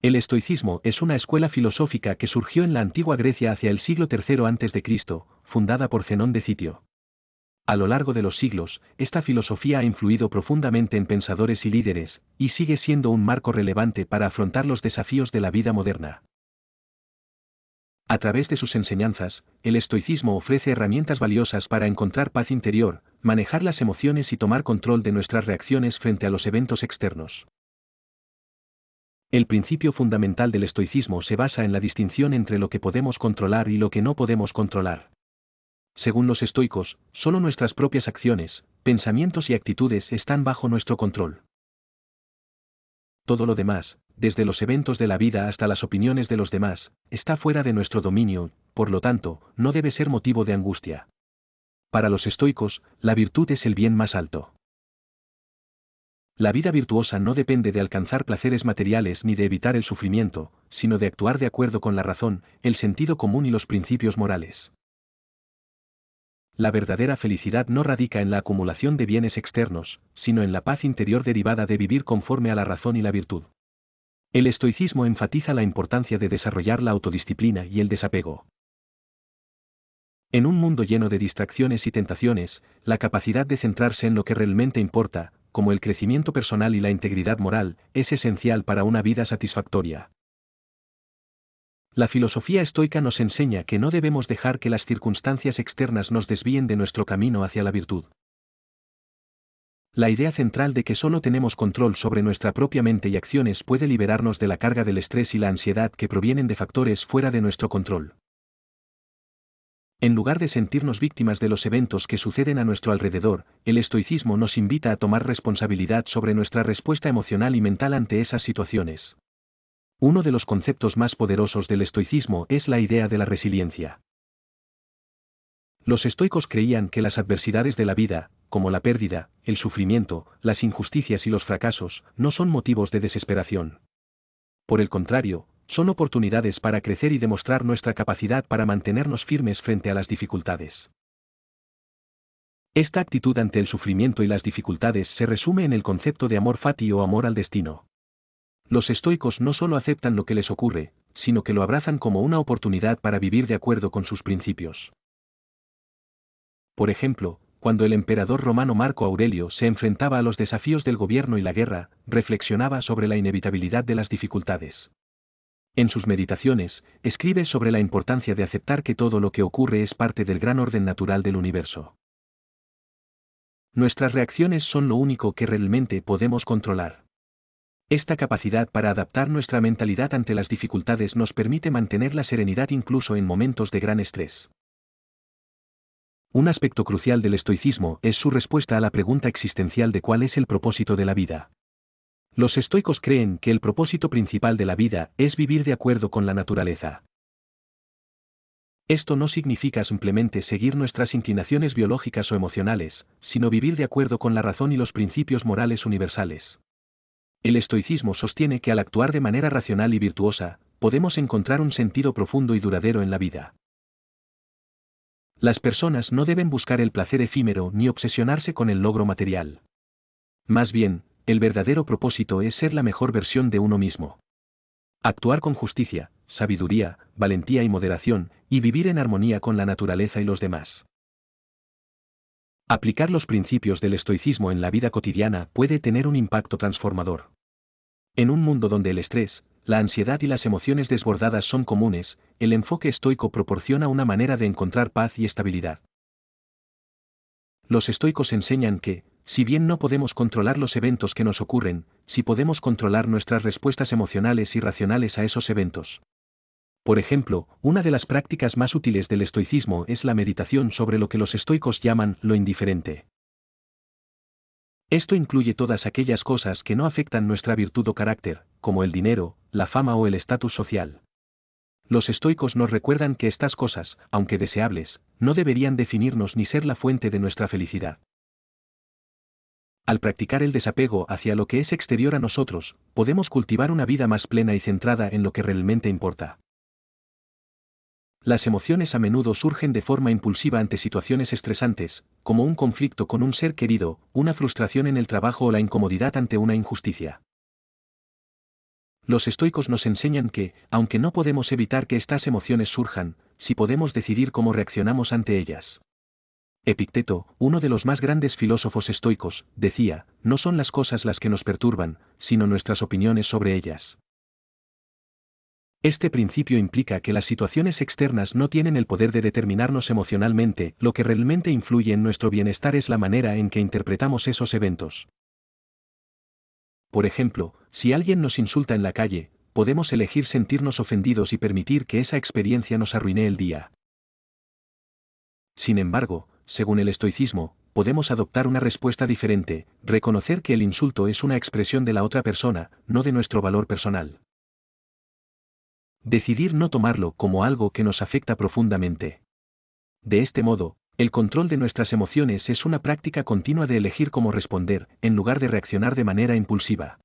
El estoicismo es una escuela filosófica que surgió en la antigua Grecia hacia el siglo III a.C., fundada por Zenón de Citio. A lo largo de los siglos, esta filosofía ha influido profundamente en pensadores y líderes, y sigue siendo un marco relevante para afrontar los desafíos de la vida moderna. A través de sus enseñanzas, el estoicismo ofrece herramientas valiosas para encontrar paz interior, manejar las emociones y tomar control de nuestras reacciones frente a los eventos externos. El principio fundamental del estoicismo se basa en la distinción entre lo que podemos controlar y lo que no podemos controlar. Según los estoicos, solo nuestras propias acciones, pensamientos y actitudes están bajo nuestro control. Todo lo demás, desde los eventos de la vida hasta las opiniones de los demás, está fuera de nuestro dominio, por lo tanto, no debe ser motivo de angustia. Para los estoicos, la virtud es el bien más alto. La vida virtuosa no depende de alcanzar placeres materiales ni de evitar el sufrimiento, sino de actuar de acuerdo con la razón, el sentido común y los principios morales. La verdadera felicidad no radica en la acumulación de bienes externos, sino en la paz interior derivada de vivir conforme a la razón y la virtud. El estoicismo enfatiza la importancia de desarrollar la autodisciplina y el desapego. En un mundo lleno de distracciones y tentaciones, la capacidad de centrarse en lo que realmente importa, como el crecimiento personal y la integridad moral, es esencial para una vida satisfactoria. La filosofía estoica nos enseña que no debemos dejar que las circunstancias externas nos desvíen de nuestro camino hacia la virtud. La idea central de que solo tenemos control sobre nuestra propia mente y acciones puede liberarnos de la carga del estrés y la ansiedad que provienen de factores fuera de nuestro control. En lugar de sentirnos víctimas de los eventos que suceden a nuestro alrededor, el estoicismo nos invita a tomar responsabilidad sobre nuestra respuesta emocional y mental ante esas situaciones. Uno de los conceptos más poderosos del estoicismo es la idea de la resiliencia. Los estoicos creían que las adversidades de la vida, como la pérdida, el sufrimiento, las injusticias y los fracasos, no son motivos de desesperación. Por el contrario, son oportunidades para crecer y demostrar nuestra capacidad para mantenernos firmes frente a las dificultades. Esta actitud ante el sufrimiento y las dificultades se resume en el concepto de amor fati o amor al destino. Los estoicos no solo aceptan lo que les ocurre, sino que lo abrazan como una oportunidad para vivir de acuerdo con sus principios. Por ejemplo, cuando el emperador romano Marco Aurelio se enfrentaba a los desafíos del gobierno y la guerra, reflexionaba sobre la inevitabilidad de las dificultades. En sus meditaciones, escribe sobre la importancia de aceptar que todo lo que ocurre es parte del gran orden natural del universo. Nuestras reacciones son lo único que realmente podemos controlar. Esta capacidad para adaptar nuestra mentalidad ante las dificultades nos permite mantener la serenidad incluso en momentos de gran estrés. Un aspecto crucial del estoicismo es su respuesta a la pregunta existencial de cuál es el propósito de la vida. Los estoicos creen que el propósito principal de la vida es vivir de acuerdo con la naturaleza. Esto no significa simplemente seguir nuestras inclinaciones biológicas o emocionales, sino vivir de acuerdo con la razón y los principios morales universales. El estoicismo sostiene que al actuar de manera racional y virtuosa, podemos encontrar un sentido profundo y duradero en la vida. Las personas no deben buscar el placer efímero ni obsesionarse con el logro material. Más bien, el verdadero propósito es ser la mejor versión de uno mismo. Actuar con justicia, sabiduría, valentía y moderación, y vivir en armonía con la naturaleza y los demás. Aplicar los principios del estoicismo en la vida cotidiana puede tener un impacto transformador. En un mundo donde el estrés, la ansiedad y las emociones desbordadas son comunes, el enfoque estoico proporciona una manera de encontrar paz y estabilidad. Los estoicos enseñan que, si bien no podemos controlar los eventos que nos ocurren, sí podemos controlar nuestras respuestas emocionales y racionales a esos eventos. Por ejemplo, una de las prácticas más útiles del estoicismo es la meditación sobre lo que los estoicos llaman lo indiferente. Esto incluye todas aquellas cosas que no afectan nuestra virtud o carácter, como el dinero, la fama o el estatus social. Los estoicos nos recuerdan que estas cosas, aunque deseables, no deberían definirnos ni ser la fuente de nuestra felicidad. Al practicar el desapego hacia lo que es exterior a nosotros, podemos cultivar una vida más plena y centrada en lo que realmente importa. Las emociones a menudo surgen de forma impulsiva ante situaciones estresantes, como un conflicto con un ser querido, una frustración en el trabajo o la incomodidad ante una injusticia. Los estoicos nos enseñan que, aunque no podemos evitar que estas emociones surjan, sí podemos decidir cómo reaccionamos ante ellas. Epicteto, uno de los más grandes filósofos estoicos, decía, no son las cosas las que nos perturban, sino nuestras opiniones sobre ellas. Este principio implica que las situaciones externas no tienen el poder de determinarnos emocionalmente, lo que realmente influye en nuestro bienestar es la manera en que interpretamos esos eventos. Por ejemplo, si alguien nos insulta en la calle, podemos elegir sentirnos ofendidos y permitir que esa experiencia nos arruine el día. Sin embargo, según el estoicismo, podemos adoptar una respuesta diferente, reconocer que el insulto es una expresión de la otra persona, no de nuestro valor personal. Decidir no tomarlo como algo que nos afecta profundamente. De este modo, el control de nuestras emociones es una práctica continua de elegir cómo responder, en lugar de reaccionar de manera impulsiva.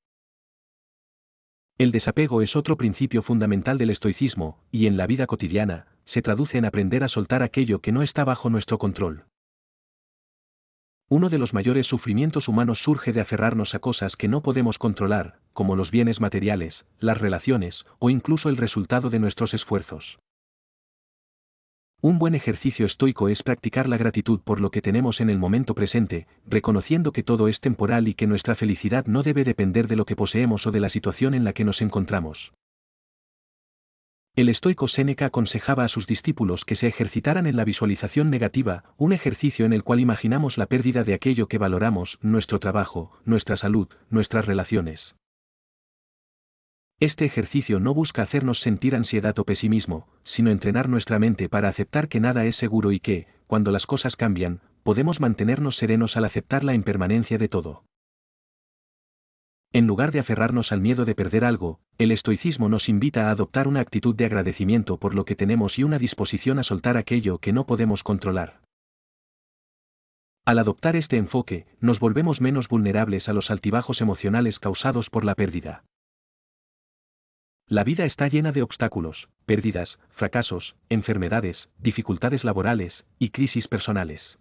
El desapego es otro principio fundamental del estoicismo, y en la vida cotidiana, se traduce en aprender a soltar aquello que no está bajo nuestro control. Uno de los mayores sufrimientos humanos surge de aferrarnos a cosas que no podemos controlar, como los bienes materiales, las relaciones, o incluso el resultado de nuestros esfuerzos. Un buen ejercicio estoico es practicar la gratitud por lo que tenemos en el momento presente, reconociendo que todo es temporal y que nuestra felicidad no debe depender de lo que poseemos o de la situación en la que nos encontramos. El estoico Séneca aconsejaba a sus discípulos que se ejercitaran en la visualización negativa, un ejercicio en el cual imaginamos la pérdida de aquello que valoramos, nuestro trabajo, nuestra salud, nuestras relaciones. Este ejercicio no busca hacernos sentir ansiedad o pesimismo, sino entrenar nuestra mente para aceptar que nada es seguro y que, cuando las cosas cambian, podemos mantenernos serenos al aceptar la impermanencia de todo. En lugar de aferrarnos al miedo de perder algo, el estoicismo nos invita a adoptar una actitud de agradecimiento por lo que tenemos y una disposición a soltar aquello que no podemos controlar. Al adoptar este enfoque, nos volvemos menos vulnerables a los altibajos emocionales causados por la pérdida. La vida está llena de obstáculos, pérdidas, fracasos, enfermedades, dificultades laborales y crisis personales.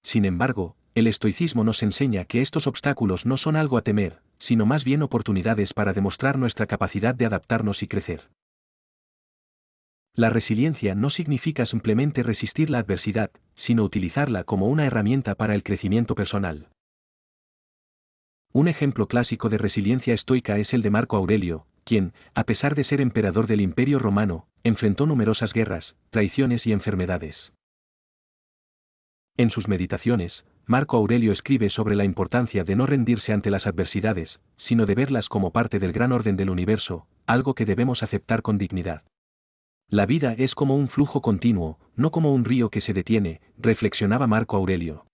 Sin embargo, el estoicismo nos enseña que estos obstáculos no son algo a temer, sino más bien oportunidades para demostrar nuestra capacidad de adaptarnos y crecer. La resiliencia no significa simplemente resistir la adversidad, sino utilizarla como una herramienta para el crecimiento personal. Un ejemplo clásico de resiliencia estoica es el de Marco Aurelio, quien, a pesar de ser emperador del Imperio Romano, enfrentó numerosas guerras, traiciones y enfermedades. En sus meditaciones, Marco Aurelio escribe sobre la importancia de no rendirse ante las adversidades, sino de verlas como parte del gran orden del universo, algo que debemos aceptar con dignidad. La vida es como un flujo continuo, no como un río que se detiene, reflexionaba Marco Aurelio.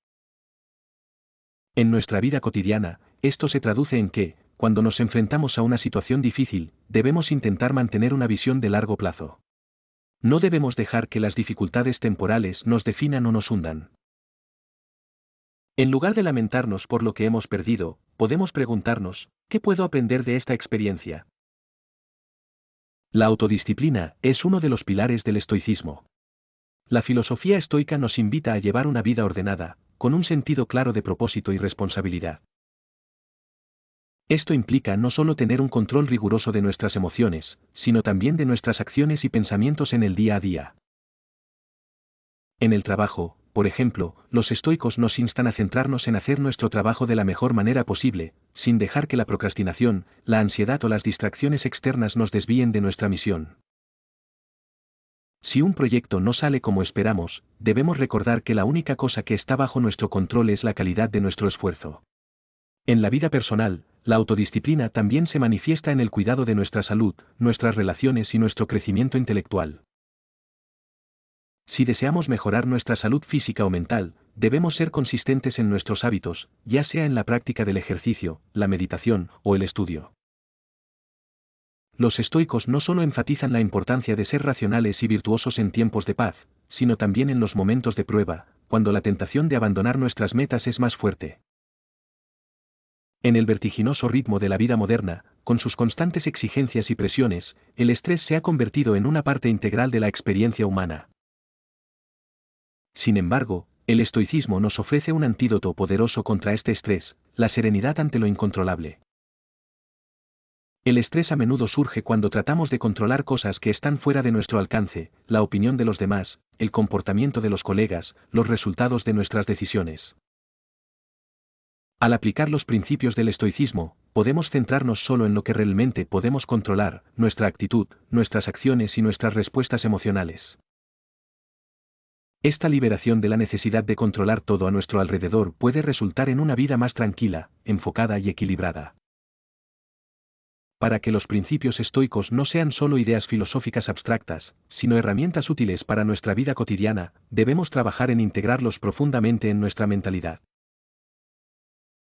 En nuestra vida cotidiana, esto se traduce en que, cuando nos enfrentamos a una situación difícil, debemos intentar mantener una visión de largo plazo. No debemos dejar que las dificultades temporales nos definan o nos hundan. En lugar de lamentarnos por lo que hemos perdido, podemos preguntarnos, ¿qué puedo aprender de esta experiencia? La autodisciplina es uno de los pilares del estoicismo. La filosofía estoica nos invita a llevar una vida ordenada, con un sentido claro de propósito y responsabilidad. Esto implica no solo tener un control riguroso de nuestras emociones, sino también de nuestras acciones y pensamientos en el día a día. En el trabajo, por ejemplo, los estoicos nos instan a centrarnos en hacer nuestro trabajo de la mejor manera posible, sin dejar que la procrastinación, la ansiedad o las distracciones externas nos desvíen de nuestra misión. Si un proyecto no sale como esperamos, debemos recordar que la única cosa que está bajo nuestro control es la calidad de nuestro esfuerzo. En la vida personal, la autodisciplina también se manifiesta en el cuidado de nuestra salud, nuestras relaciones y nuestro crecimiento intelectual. Si deseamos mejorar nuestra salud física o mental, debemos ser consistentes en nuestros hábitos, ya sea en la práctica del ejercicio, la meditación o el estudio. Los estoicos no solo enfatizan la importancia de ser racionales y virtuosos en tiempos de paz, sino también en los momentos de prueba, cuando la tentación de abandonar nuestras metas es más fuerte. En el vertiginoso ritmo de la vida moderna, con sus constantes exigencias y presiones, el estrés se ha convertido en una parte integral de la experiencia humana. Sin embargo, el estoicismo nos ofrece un antídoto poderoso contra este estrés, la serenidad ante lo incontrolable. El estrés a menudo surge cuando tratamos de controlar cosas que están fuera de nuestro alcance, la opinión de los demás, el comportamiento de los colegas, los resultados de nuestras decisiones. Al aplicar los principios del estoicismo, podemos centrarnos solo en lo que realmente podemos controlar, nuestra actitud, nuestras acciones y nuestras respuestas emocionales. Esta liberación de la necesidad de controlar todo a nuestro alrededor puede resultar en una vida más tranquila, enfocada y equilibrada. Para que los principios estoicos no sean solo ideas filosóficas abstractas, sino herramientas útiles para nuestra vida cotidiana, debemos trabajar en integrarlos profundamente en nuestra mentalidad.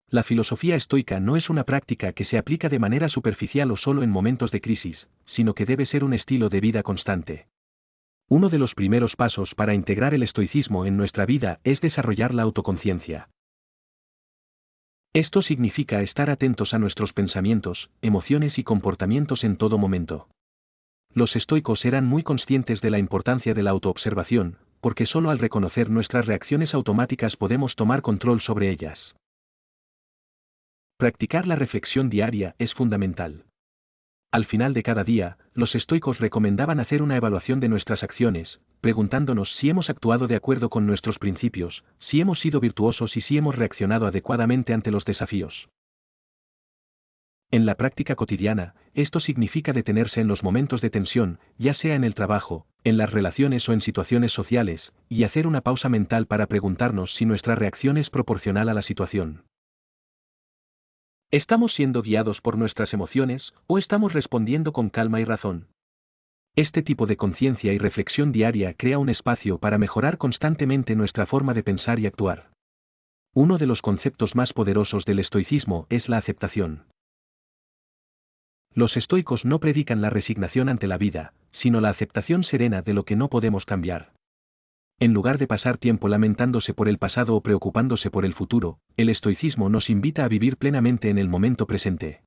La filosofía estoica no es una práctica que se aplica de manera superficial o solo en momentos de crisis, sino que debe ser un estilo de vida constante. Uno de los primeros pasos para integrar el estoicismo en nuestra vida es desarrollar la autoconciencia. Esto significa estar atentos a nuestros pensamientos, emociones y comportamientos en todo momento. Los estoicos eran muy conscientes de la importancia de la autoobservación, porque solo al reconocer nuestras reacciones automáticas podemos tomar control sobre ellas. Practicar la reflexión diaria es fundamental. Al final de cada día, los estoicos recomendaban hacer una evaluación de nuestras acciones, preguntándonos si hemos actuado de acuerdo con nuestros principios, si hemos sido virtuosos y si hemos reaccionado adecuadamente ante los desafíos. En la práctica cotidiana, esto significa detenerse en los momentos de tensión, ya sea en el trabajo, en las relaciones o en situaciones sociales, y hacer una pausa mental para preguntarnos si nuestra reacción es proporcional a la situación. ¿Estamos siendo guiados por nuestras emociones o estamos respondiendo con calma y razón? Este tipo de conciencia y reflexión diaria crea un espacio para mejorar constantemente nuestra forma de pensar y actuar. Uno de los conceptos más poderosos del estoicismo es la aceptación. Los estoicos no predican la resignación ante la vida, sino la aceptación serena de lo que no podemos cambiar. En lugar de pasar tiempo lamentándose por el pasado o preocupándose por el futuro, el estoicismo nos invita a vivir plenamente en el momento presente.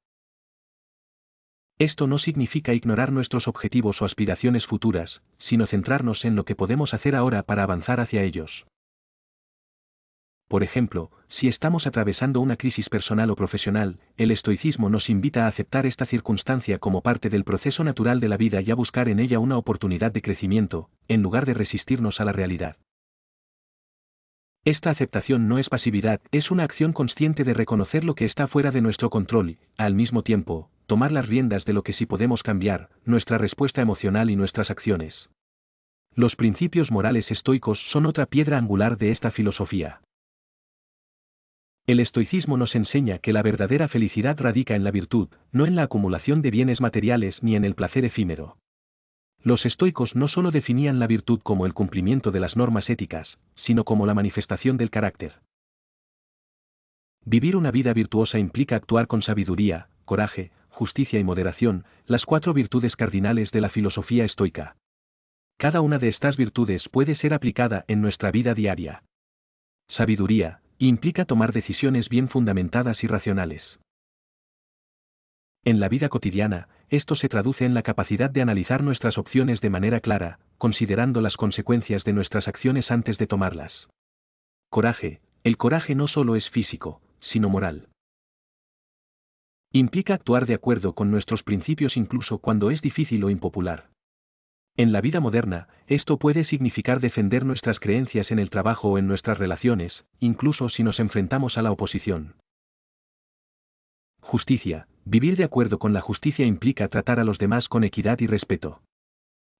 Esto no significa ignorar nuestros objetivos o aspiraciones futuras, sino centrarnos en lo que podemos hacer ahora para avanzar hacia ellos. Por ejemplo, si estamos atravesando una crisis personal o profesional, el estoicismo nos invita a aceptar esta circunstancia como parte del proceso natural de la vida y a buscar en ella una oportunidad de crecimiento, en lugar de resistirnos a la realidad. Esta aceptación no es pasividad, es una acción consciente de reconocer lo que está fuera de nuestro control y, al mismo tiempo, tomar las riendas de lo que sí podemos cambiar, nuestra respuesta emocional y nuestras acciones. Los principios morales estoicos son otra piedra angular de esta filosofía. El estoicismo nos enseña que la verdadera felicidad radica en la virtud, no en la acumulación de bienes materiales ni en el placer efímero. Los estoicos no solo definían la virtud como el cumplimiento de las normas éticas, sino como la manifestación del carácter. Vivir una vida virtuosa implica actuar con sabiduría, coraje, justicia y moderación, las 4 virtudes cardinales de la filosofía estoica. Cada una de estas virtudes puede ser aplicada en nuestra vida diaria. Sabiduría implica tomar decisiones bien fundamentadas y racionales. En la vida cotidiana, esto se traduce en la capacidad de analizar nuestras opciones de manera clara, considerando las consecuencias de nuestras acciones antes de tomarlas. Coraje. El coraje no solo es físico, sino moral. Implica actuar de acuerdo con nuestros principios incluso cuando es difícil o impopular. En la vida moderna, esto puede significar defender nuestras creencias en el trabajo o en nuestras relaciones, incluso si nos enfrentamos a la oposición. Justicia. Vivir de acuerdo con la justicia implica tratar a los demás con equidad y respeto.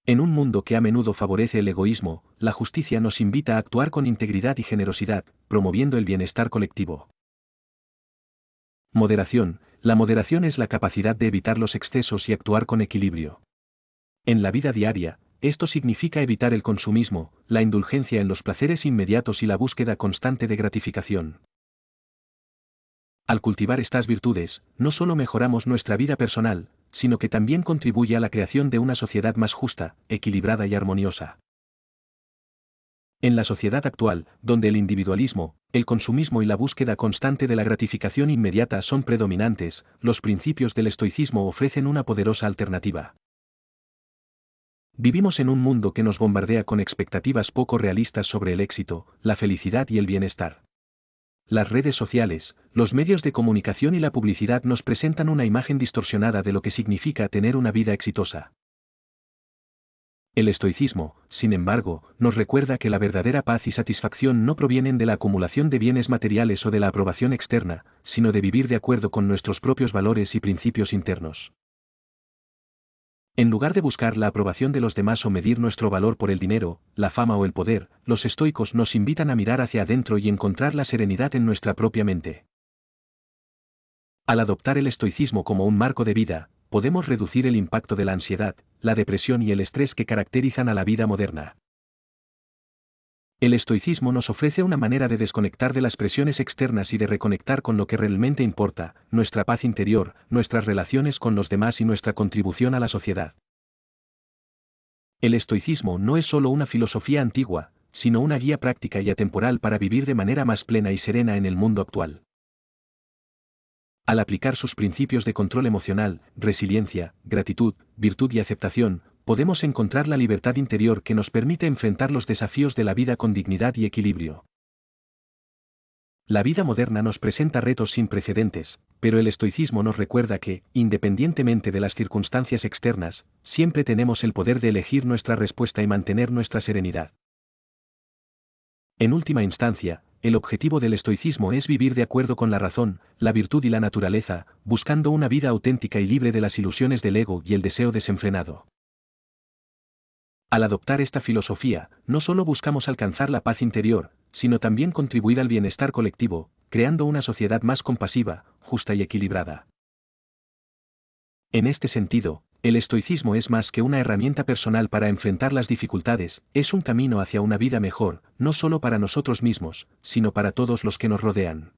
En un mundo que a menudo favorece el egoísmo, la justicia nos invita a actuar con integridad y generosidad, promoviendo el bienestar colectivo. Moderación. La moderación es la capacidad de evitar los excesos y actuar con equilibrio. En la vida diaria, esto significa evitar el consumismo, la indulgencia en los placeres inmediatos y la búsqueda constante de gratificación. Al cultivar estas virtudes, no solo mejoramos nuestra vida personal, sino que también contribuye a la creación de una sociedad más justa, equilibrada y armoniosa. En la sociedad actual, donde el individualismo, el consumismo y la búsqueda constante de la gratificación inmediata son predominantes, los principios del estoicismo ofrecen una poderosa alternativa. Vivimos en un mundo que nos bombardea con expectativas poco realistas sobre el éxito, la felicidad y el bienestar. Las redes sociales, los medios de comunicación y la publicidad nos presentan una imagen distorsionada de lo que significa tener una vida exitosa. El estoicismo, sin embargo, nos recuerda que la verdadera paz y satisfacción no provienen de la acumulación de bienes materiales o de la aprobación externa, sino de vivir de acuerdo con nuestros propios valores y principios internos. En lugar de buscar la aprobación de los demás o medir nuestro valor por el dinero, la fama o el poder, los estoicos nos invitan a mirar hacia adentro y encontrar la serenidad en nuestra propia mente. Al adoptar el estoicismo como un marco de vida, podemos reducir el impacto de la ansiedad, la depresión y el estrés que caracterizan a la vida moderna. El estoicismo nos ofrece una manera de desconectar de las presiones externas y de reconectar con lo que realmente importa, nuestra paz interior, nuestras relaciones con los demás y nuestra contribución a la sociedad. El estoicismo no es solo una filosofía antigua, sino una guía práctica y atemporal para vivir de manera más plena y serena en el mundo actual. Al aplicar sus principios de control emocional, resiliencia, gratitud, virtud y aceptación, podemos encontrar la libertad interior que nos permite enfrentar los desafíos de la vida con dignidad y equilibrio. La vida moderna nos presenta retos sin precedentes, pero el estoicismo nos recuerda que, independientemente de las circunstancias externas, siempre tenemos el poder de elegir nuestra respuesta y mantener nuestra serenidad. En última instancia, el objetivo del estoicismo es vivir de acuerdo con la razón, la virtud y la naturaleza, buscando una vida auténtica y libre de las ilusiones del ego y el deseo desenfrenado. Al adoptar esta filosofía, no solo buscamos alcanzar la paz interior, sino también contribuir al bienestar colectivo, creando una sociedad más compasiva, justa y equilibrada. En este sentido, el estoicismo es más que una herramienta personal para enfrentar las dificultades, es un camino hacia una vida mejor, no solo para nosotros mismos, sino para todos los que nos rodean.